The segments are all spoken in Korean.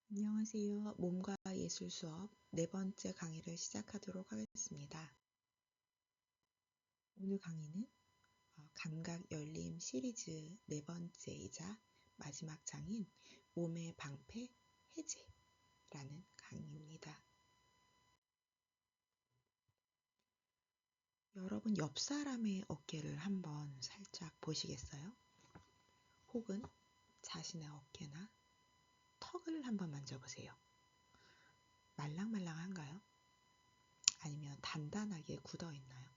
안녕하세요. 몸과 예술 수업 네 번째 강의를 시작하도록 하겠습니다. 오늘 강의는 감각 열림 시리즈 네 번째이자 마지막 장인 몸의 방패 해제라는 강의입니다. 여러분 옆 사람의 어깨를 한번 살짝 보시겠어요? 혹은 자신의 어깨나 턱을 한번 만져보세요. 말랑말랑한가요? 아니면 단단하게 굳어 있나요?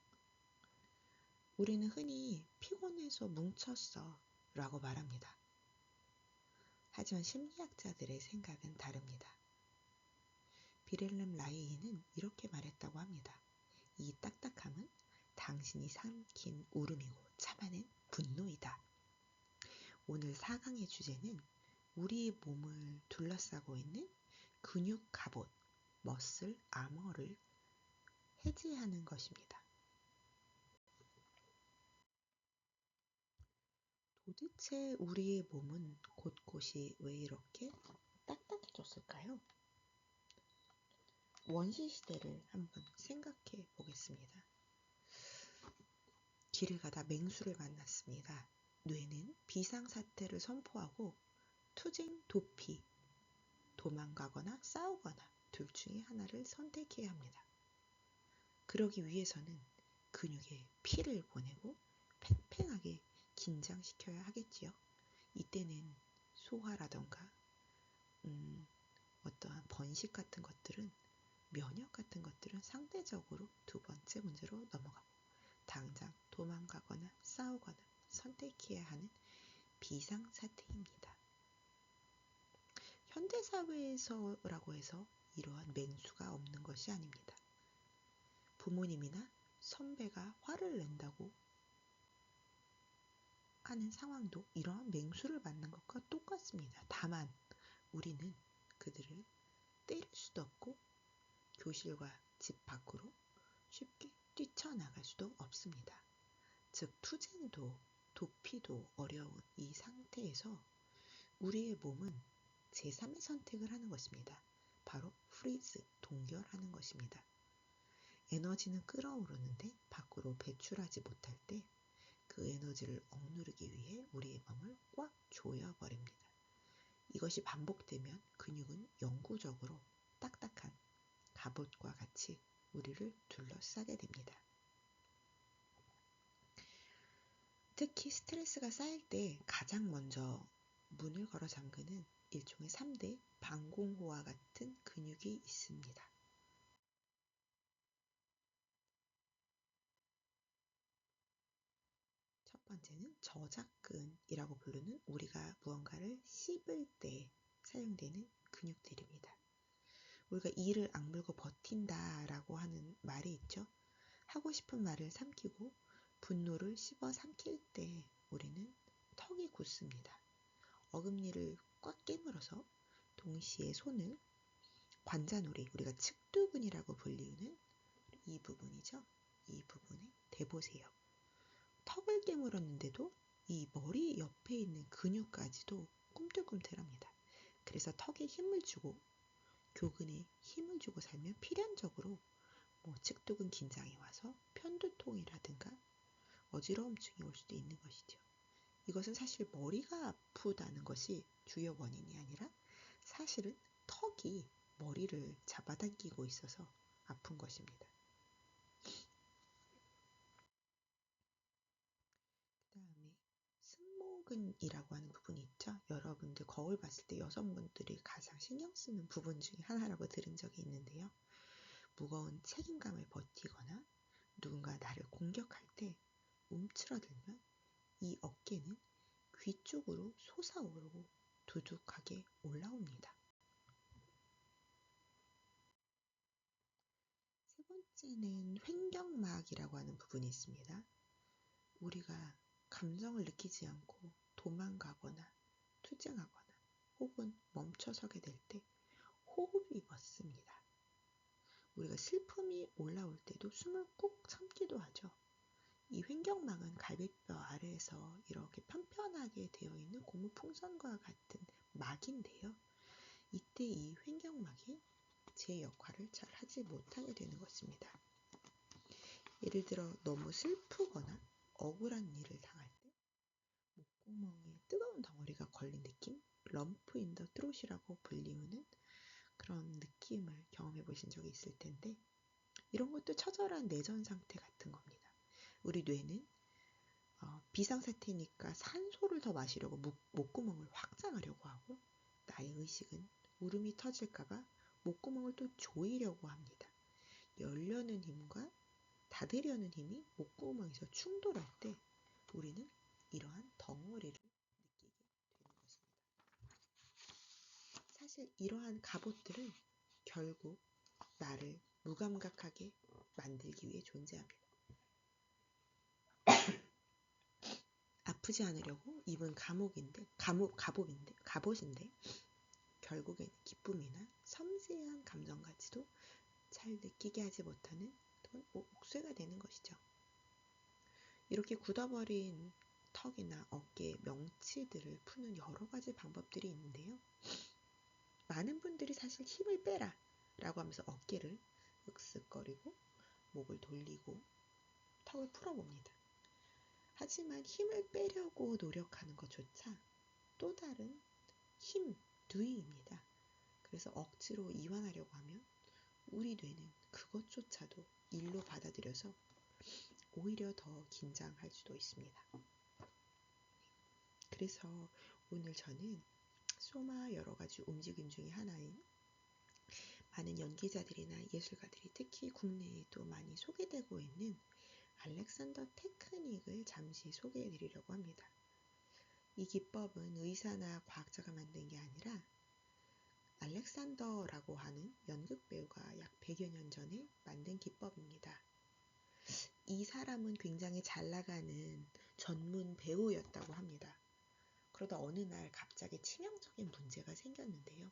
우리는 흔히 피곤해서 뭉쳤어 라고 말합니다. 하지만 심리학자들의 생각은 다릅니다. 비렐름 라이히는 이렇게 말했다고 합니다. 이 딱딱함은 당신이 삼킨 울음이고 참아낸 분노이다. 오늘 4강의 주제는 우리 몸을 둘러싸고 있는 근육 갑옷, 머슬 아머를 해제하는 것입니다. 도대체 우리의 몸은 곳곳이 왜 이렇게 딱딱해졌을까요? 원시시대를 한번 생각해 보겠습니다. 길을 가다 맹수를 만났습니다. 뇌는 비상사태를 선포하고 투쟁, 도피, 도망가거나 싸우거나 둘 중에 하나를 선택해야 합니다. 그러기 위해서는 근육에 피를 보내고 팽팽하게 긴장시켜야 하겠지요. 이때는 소화라던가 어떠한 번식 같은 것들은 면역 같은 것들은 상대적으로 두 번째 문제로 넘어가고 당장 도망가거나 싸우거나 선택해야 하는 비상사태입니다. 현대사회에서라고 해서 이러한 맹수가 없는 것이 아닙니다. 부모님이나 선배가 화를 낸다고 하는 상황도 이러한 맹수를 맞는 것과 똑같습니다. 다만 우리는 그들을 때릴 수도 없고 교실과 집 밖으로 쉽게 뛰쳐나갈 수도 없습니다. 즉 투쟁도 도피도 어려운 이 상태에서 우리의 몸은 제3의 선택을 하는 것입니다. 바로 프리즈, 동결하는 것입니다. 에너지는 끓어오르는데 밖으로 배출하지 못할 때 그 에너지를 억누르기 위해 우리의 몸을 꽉 조여버립니다. 이것이 반복되면 근육은 영구적으로 딱딱한 갑옷과 같이 우리를 둘러싸게 됩니다. 특히 스트레스가 쌓일 때 가장 먼저 문을 걸어 잠그는 일종의 3대 방공호와 같은 근육이 있습니다. 첫 번째는 저작근이라고 부르는 우리가 무언가를 씹을 때 사용되는 근육들입니다. 우리가 이를 악물고 버틴다 라고 하는 말이 있죠. 하고 싶은 말을 삼키고 분노를 씹어 삼킬 때 우리는 턱이 굳습니다. 어금니를 꽉 깨물어서 동시에 손을 관자놀이, 우리가 측두근이라고 불리는 이 부분이죠. 이 부분에 대보세요. 턱을 깨물었는데도 이 머리 옆에 있는 근육까지도 꿈틀꿈틀합니다. 그래서 턱에 힘을 주고 교근에 힘을 주고 살면 필연적으로 측두근 긴장이 와서 편두통이라든가 어지러움증이 올 수도 있는 것이죠. 이것은 사실 머리가 아프다는 것이 주요 원인이 아니라 사실은 턱이 머리를 잡아당기고 있어서 아픈 것입니다. 그 다음에 승모근이라고 하는 부분이 있죠. 여러분들 거울 봤을 때 여성분들이 가장 신경 쓰는 부분 중에 하나라고 들은 적이 있는데요. 무거운 책임감을 버티거나 누군가 나를 공격할 때 움츠러들면 이 어깨는 귀 쪽으로 솟아오르고 두둑하게 올라옵니다. 세 번째는 횡격막이라고 하는 부분이 있습니다. 우리가 감정을 느끼지 않고 도망가거나 투쟁하거나 혹은 멈춰서게 될 때 호흡이 멎습니다. 우리가 슬픔이 올라올 때도 숨을 꾹 참기도 하죠. 이 횡격막은 갈비뼈 아래에서 이렇게 편편하게 되어 있는 고무풍선과 같은 막인데요. 이때 이 횡격막이 제 역할을 잘 하지 못하게 되는 것입니다. 예를 들어 너무 슬프거나 억울한 일을 당할 때 목구멍에 뜨거운 덩어리가 걸린 느낌, 럼프 인 더 트롯이라고 불리우는 그런 느낌을 경험해 보신 적이 있을 텐데, 이런 것도 처절한 내전 상태 같은 겁니다. 우리 뇌는 비상사태니까 산소를 더 마시려고 목구멍을 확장하려고 하고, 나의 의식은 울음이 터질까봐 목구멍을 또 조이려고 합니다. 열려는 힘과 닫으려는 힘이 목구멍에서 충돌할 때 우리는 이러한 덩어리를 느끼게 되는 것입니다. 사실 이러한 갑옷들은 결국 나를 무감각하게 만들기 위해 존재합니다. 아프지 않으려고 입은 갑옷인데 결국에는 기쁨이나 섬세한 감정까지도 잘 느끼게 하지 못하는 옥쇠가 되는 것이죠. 이렇게 굳어버린 턱이나 어깨의 명치들을 푸는 여러 가지 방법들이 있는데요. 많은 분들이 사실 힘을 빼라 라고 하면서 어깨를 윽쓱거리고 목을 돌리고 턱을 풀어봅니다. 하지만 힘을 빼려고 노력하는 것조차 또 다른 힘, 뉘입니다. 그래서 억지로 이완하려고 하면 우리 뇌는 그것조차도 일로 받아들여서 오히려 더 긴장할 수도 있습니다. 그래서 오늘 저는 소마 여러 가지 움직임 중에 하나인, 많은 연기자들이나 예술가들이 특히 국내에도 많이 소개되고 있는 알렉산더 테크닉을 잠시 소개해 드리려고 합니다. 이 기법은 의사나 과학자가 만든 게 아니라 알렉산더라고 하는 연극 배우가 약 100여 년 전에 만든 기법입니다. 이 사람은 굉장히 잘 나가는 전문 배우였다고 합니다. 그러다 어느 날 갑자기 치명적인 문제가 생겼는데요.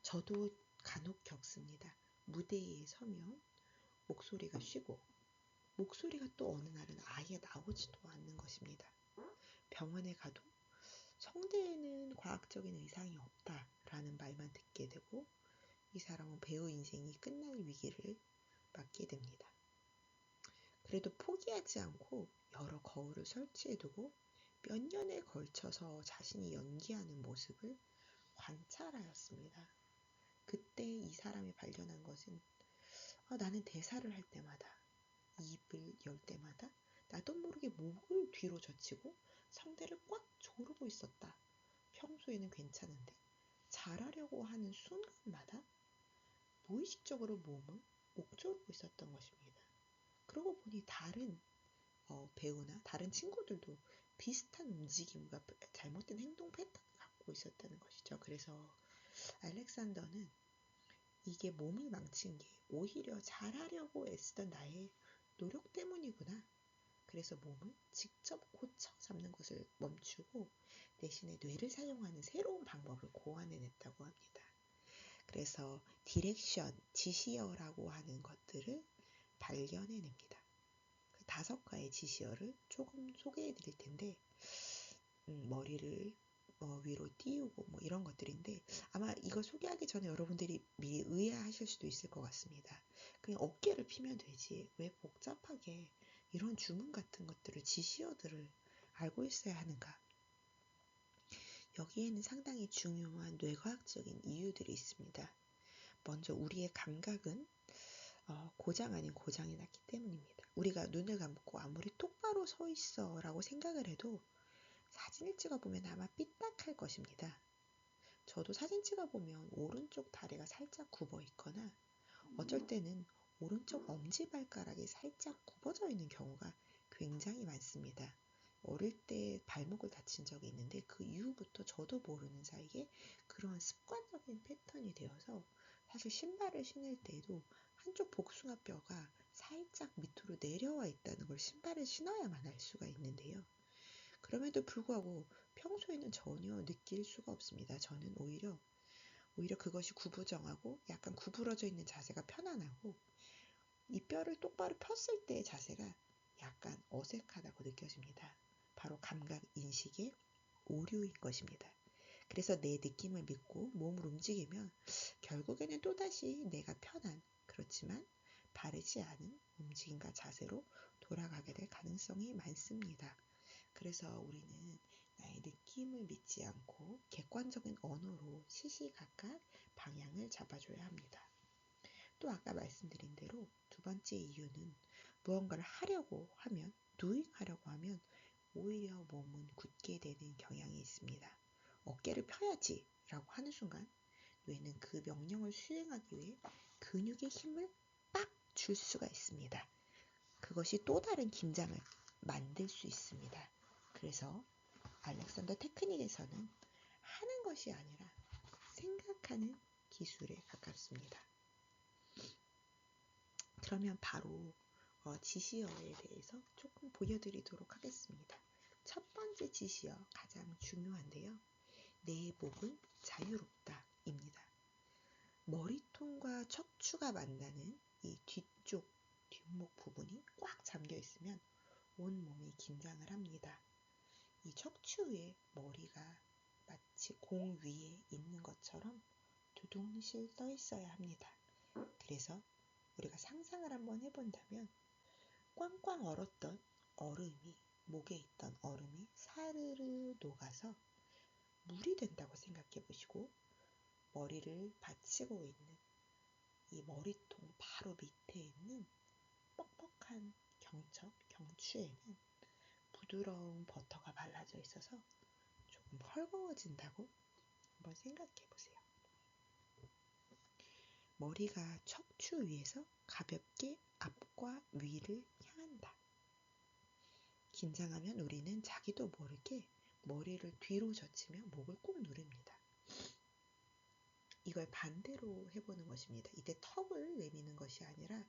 저도 간혹 겪습니다. 무대에 서면 목소리가 쉬고 목소리가 또 어느 날은 아예 나오지도 않는 것입니다. 병원에 가도 성대에는 과학적인 의상이 없다라는 말만 듣게 되고, 이 사람은 배우 인생이 끝날 위기를 맞게 됩니다. 그래도 포기하지 않고 여러 거울을 설치해두고 몇 년에 걸쳐서 자신이 연기하는 모습을 관찰하였습니다. 그때 이 사람이 발견한 것은, 나는 대사를 할 때마다, 입을 열 때마다 나도 모르게 목을 뒤로 젖히고 성대를 꽉 조르고 있었다. 평소에는 괜찮은데 잘하려고 하는 순간마다 무의식적으로 몸을 옥조르고 있었던 것입니다. 그러고 보니 다른 배우나 다른 친구들도 비슷한 움직임과 잘못된 행동 패턴을 갖고 있었다는 것이죠. 그래서 알렉산더는 이게 몸을 망친 게 오히려 잘하려고 애쓰던 나의 노력 때문이구나. 그래서 몸을 직접 고쳐 잡는 것을 멈추고 대신에 뇌를 사용하는 새로운 방법을 고안해냈다고 합니다. 그래서 디렉션, 지시어라고 하는 것들을 발견해냅니다. 그 5가지 지시어를 조금 소개해 드릴 텐데, 머리를 위로 띄우고 이런 것들인데, 아마 이거 소개하기 전에 여러분들이 미리 의아하실 수도 있을 것 같습니다. 그냥 어깨를 피면 되지 왜 복잡하게 이런 주문 같은 것들을, 지시어들을 알고 있어야 하는가? 여기에는 상당히 중요한 뇌과학적인 이유들이 있습니다. 먼저 우리의 감각은 고장 아닌 고장이 났기 때문입니다. 우리가 눈을 감고 아무리 똑바로 서 있어 라고 생각을 해도 사진을 찍어보면 아마 삐딱할 것입니다. 저도 사진 찍어보면 오른쪽 다리가 살짝 굽어 있거나 어쩔 때는 오른쪽 엄지발가락이 살짝 굽어져 있는 경우가 굉장히 많습니다. 어릴 때 발목을 다친 적이 있는데 그 이후부터 저도 모르는 사이에 그런 습관적인 패턴이 되어서 사실 신발을 신을 때도 한쪽 복숭아뼈가 살짝 밑으로 내려와 있다는 걸 신발을 신어야만 알 수가 있는데요. 그럼에도 불구하고 평소에는 전혀 느낄 수가 없습니다. 저는 오히려 그것이 구부정하고 약간 구부러져 있는 자세가 편안하고, 이 뼈를 똑바로 폈을 때의 자세가 약간 어색하다고 느껴집니다. 바로 감각 인식의 오류인 것입니다. 그래서 내 느낌을 믿고 몸을 움직이면 결국에는 또다시 내가 편한, 그렇지만 바르지 않은 움직임과 자세로 돌아가게 될 가능성이 많습니다. 그래서 우리는 나의 느낌을 믿지 않고 객관적인 언어로 시시각각 방향을 잡아줘야 합니다. 또 아까 말씀드린 대로 두 번째 이유는 무언가를 하려고 하면, doing하려고 하면 오히려 몸은 굳게 되는 경향이 있습니다. 어깨를 펴야지 라고 하는 순간 뇌는 그 명령을 수행하기 위해 근육의 힘을 빡 줄 수가 있습니다. 그것이 또 다른 긴장을 만들 수 있습니다. 그래서 알렉산더 테크닉에서는 하는 것이 아니라 생각하는 기술에 가깝습니다. 그러면 바로 지시어에 대해서 조금 보여드리도록 하겠습니다. 첫 번째 지시어 가장 중요한데요. 내 목은 자유롭다 입니다. 머리통과 척추가 만나는 이 뒤쪽 뒷목 부분이 꽉 잠겨 있으면 온몸이 긴장을 합니다. 이 척추에 머리가 마치 공 위에 있는 것처럼 두둥실 떠 있어야 합니다. 그래서 우리가 상상을 한번 해본다면 꽝꽝 얼었던 얼음이, 목에 있던 얼음이 사르르 녹아서 물이 된다고 생각해 보시고, 머리를 받치고 있는 이 머리통 바로 밑에 있는 뻑뻑한 경추에는 부드러운 버터가 발라져 있어서 조금 헐거워진다고 한번 생각해 보세요. 머리가 척추 위에서 가볍게 앞과 위를 향한다. 긴장하면 우리는 자기도 모르게 머리를 뒤로 젖히며 목을 꾹 누릅니다. 이걸 반대로 해보는 것입니다. 이때 턱을 내미는 것이 아니라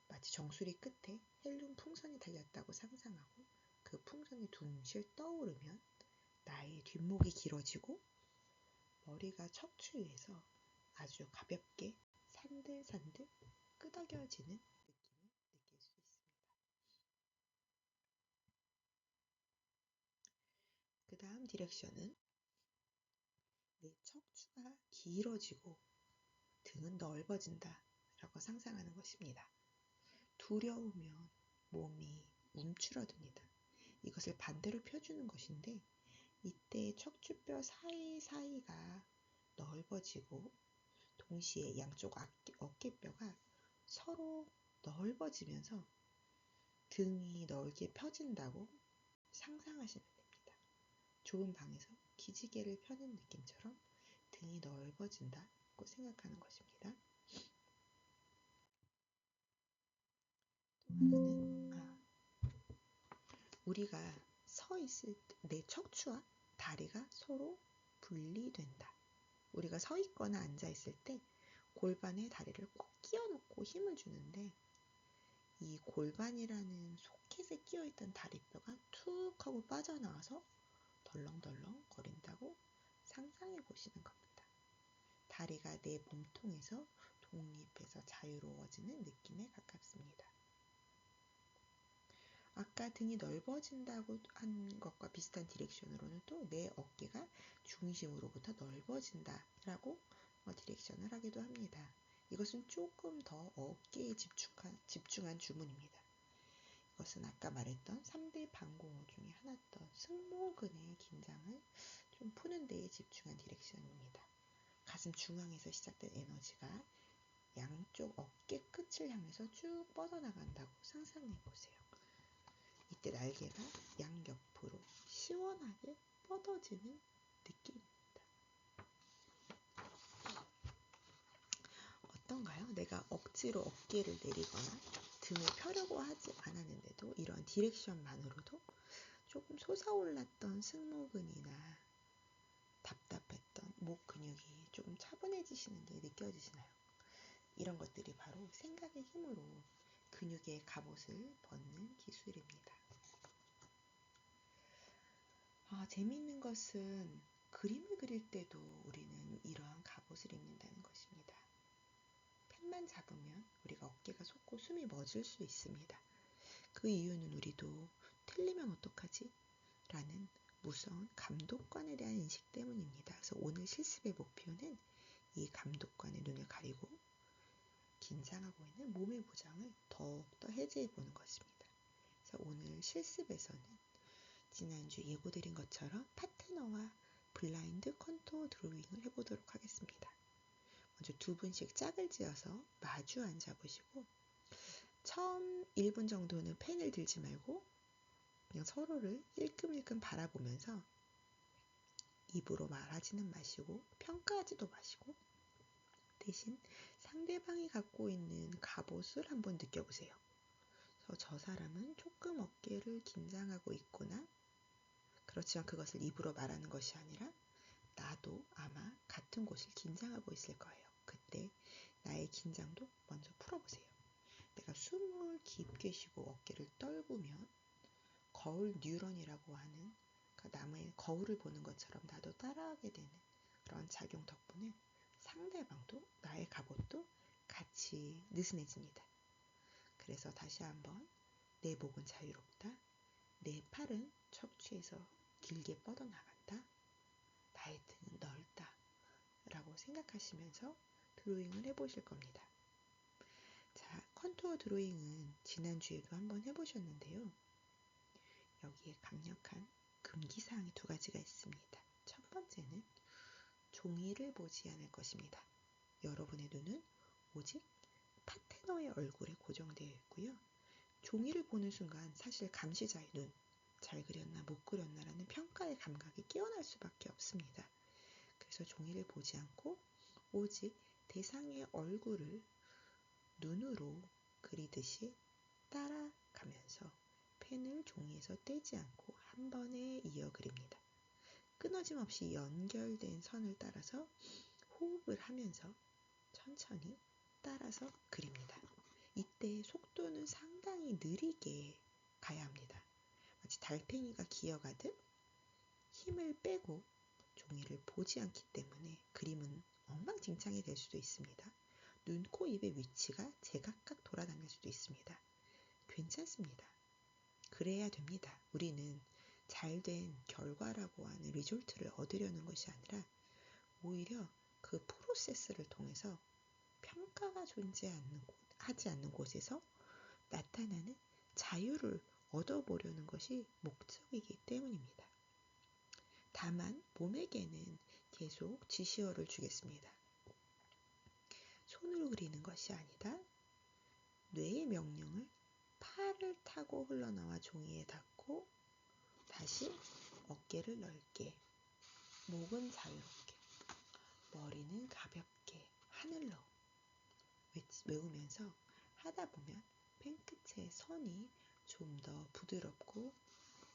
마치 정수리 끝에 헬륨 풍선이 달렸다고 상상하고 그 풍선이 둥실 떠오르면 나의 뒷목이 길어지고 머리가 척추 위에서 아주 가볍게 산들산들 끄덕여지는 느낌을 느낄 수 있습니다. 그 다음 디렉션은 내 척추가 길어지고 등은 넓어진다 라고 상상하는 것입니다. 두려우면 몸이 움츠러듭니다. 이것을 반대로 펴주는 것인데, 이때 척추뼈 사이사이가 넓어지고 동시에 양쪽 어깨뼈가 서로 넓어지면서 등이 넓게 펴진다고 상상하시면 됩니다. 좁은 방에서 기지개를 펴는 느낌처럼 등이 넓어진다고 생각하는 것입니다. 또 하나는 우리가 서 있을 때 내 척추와 다리가 서로 분리된다. 우리가 서 있거나 앉아 있을 때 골반에 다리를 꼭 끼워 놓고 힘을 주는데, 이 골반이라는 소켓에 끼어 있던 다리뼈가 툭 하고 빠져나와서 덜렁덜렁 거린다고 상상해 보시는 겁니다. 다리가 내 몸통에서 독립해서 자유로워지는 느낌에 가깝습니다. 아까 등이 넓어진다고 한 것과 비슷한 디렉션으로는 또 내 어깨가 중심으로부터 넓어진다라고 디렉션을 하기도 합니다. 이것은 조금 더 어깨에 집중한 주문입니다. 이것은 아까 말했던 3대 방공호 중에 하나였던 승모근의 긴장을 좀 푸는 데에 집중한 디렉션입니다. 가슴 중앙에서 시작된 에너지가 양쪽 어깨 끝을 향해서 쭉 뻗어나간다고 상상해 보세요. 이때 날개가 양옆으로 시원하게 뻗어지는 느낌입니다. 어떤가요? 내가 억지로 어깨를 내리거나 등을 펴려고 하지 않았는데도 이런 디렉션만으로도 조금 솟아올랐던 승모근이나 답답했던 목 근육이 조금 차분해지시는 게 느껴지시나요? 이런 것들이 바로 생각의 힘으로 근육의 갑옷을 벗는 기술입니다. 재미있는 것은 그림을 그릴 때도 우리는 이러한 갑옷을 입는다는 것입니다. 펜만 잡으면 우리가 어깨가 솟고 숨이 멎을 수 있습니다. 그 이유는 우리도 틀리면 어떡하지? 라는 무서운 감독관에 대한 인식 때문입니다. 그래서 오늘 실습의 목표는 이 감독관의 눈을 가리고 긴장하고 있는 몸의 보장을 더욱더 해제해 보는 것입니다. 그래서 오늘 실습에서는 지난주 예고드린 것처럼 파트너와 블라인드 컨투어 드로잉을 해보도록 하겠습니다. 먼저 두 분씩 짝을 지어서 마주 앉아보시고 처음 1분 정도는 펜을 들지 말고 그냥 서로를 일끔일끔 바라보면서 입으로 말하지는 마시고 평가하지도 마시고 대신 상대방이 갖고 있는 갑옷을 한번 느껴보세요. 그래서 저 사람은 조금 어깨를 긴장하고 있구나. 그렇지만 그것을 입으로 말하는 것이 아니라 나도 아마 같은 곳을 긴장하고 있을 거예요. 그때 나의 긴장도 먼저 풀어보세요. 내가 숨을 깊게 쉬고 어깨를 떨구면 거울 뉴런이라고 하는 남의 거울을 보는 것처럼 나도 따라하게 되는 그런 작용 덕분에 상대방도 나의 갑옷도 같이 느슨해집니다. 그래서 다시 한번 내 목은 자유롭다. 내 팔은 척추에서 길게 뻗어나간다. 나의 등은 넓다. 라고 생각하시면서 드로잉을 해보실 겁니다. 자, 컨투어 드로잉은 지난주에도 한번 해보셨는데요. 여기에 강력한 금기사항이 두 가지가 있습니다. 첫 번째는 종이를 보지 않을 것입니다. 여러분의 눈은 오직 파트너의 얼굴에 고정되어 있고요. 종이를 보는 순간 사실 감시자의 눈, 잘 그렸나 못 그렸나라는 평가의 감각이 깨어날 수밖에 없습니다. 그래서 종이를 보지 않고 오직 대상의 얼굴을 눈으로 그리듯이 따라가면서 펜을 종이에서 떼지 않고 한 번에 이어 그립니다. 끊어짐 없이 연결된 선을 따라서 호흡을 하면서 천천히 따라서 그립니다. 이때 속도는 상당히 느리게 가야 합니다. 마치 달팽이가 기어가듯 힘을 빼고 종이를 보지 않기 때문에 그림은 엉망진창이 될 수도 있습니다. 눈, 코, 입의 위치가 제각각 돌아다닐 수도 있습니다. 괜찮습니다. 그래야 됩니다. 우리는 잘된 결과라고 하는 리졸트를 얻으려는 것이 아니라 오히려 그 프로세스를 통해서 평가가 하지 않는 곳에서 나타나는 자유를 얻어보려는 것이 목적이기 때문입니다. 다만 몸에게는 계속 지시어를 주겠습니다. 손으로 그리는 것이 아니다. 뇌의 명령을 팔을 타고 흘러나와 종이에 닿고 다시 어깨를 넓게, 목은 자유롭게, 머리는 가볍게 하늘로 외우면서 하다 보면 펜끝의 선이 좀 더 부드럽고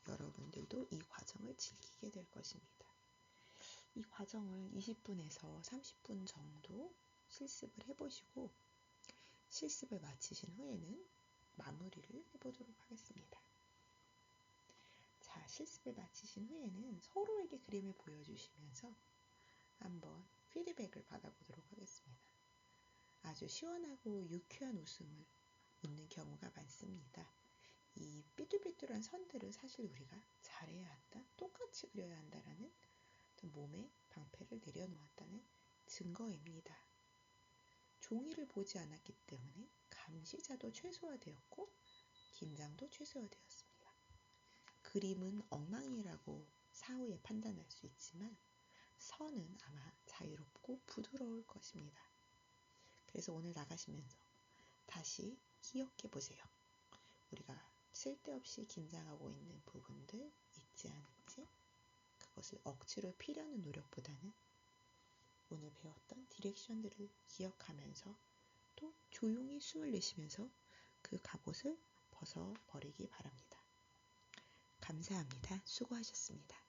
여러분들도 이 과정을 즐기게 될 것입니다. 이 과정을 20분에서 30분 정도 실습을 해보시고 실습을 마치신 후에는 마무리를 해보도록 하겠습니다. 자, 실습을 마치신 후에는 서로에게 그림을 보여주시면서 한번 피드백을 받아보도록 하겠습니다. 아주 시원하고 유쾌한 웃음을 웃는 경우가 많습니다. 이 삐뚤삐뚤한 선들을 사실 우리가 잘해야 한다, 똑같이 그려야 한다라는 몸의 방패를 내려놓았다는 증거입니다. 종이를 보지 않았기 때문에 감시자도 최소화되었고 긴장도 최소화되었습니다. 그림은 엉망이라고 사후에 판단할 수 있지만 선은 아마 자유롭고 부드러울 것입니다. 그래서 오늘 나가시면서 다시 기억해 보세요. 우리가 쓸데없이 긴장하고 있는 부분들 있지 않은지 그것을 억지로 피려는 노력보다는 오늘 배웠던 디렉션들을 기억하면서 또 조용히 숨을 내쉬면서 그 갑옷을 벗어버리기 바랍니다. 감사합니다. 수고하셨습니다.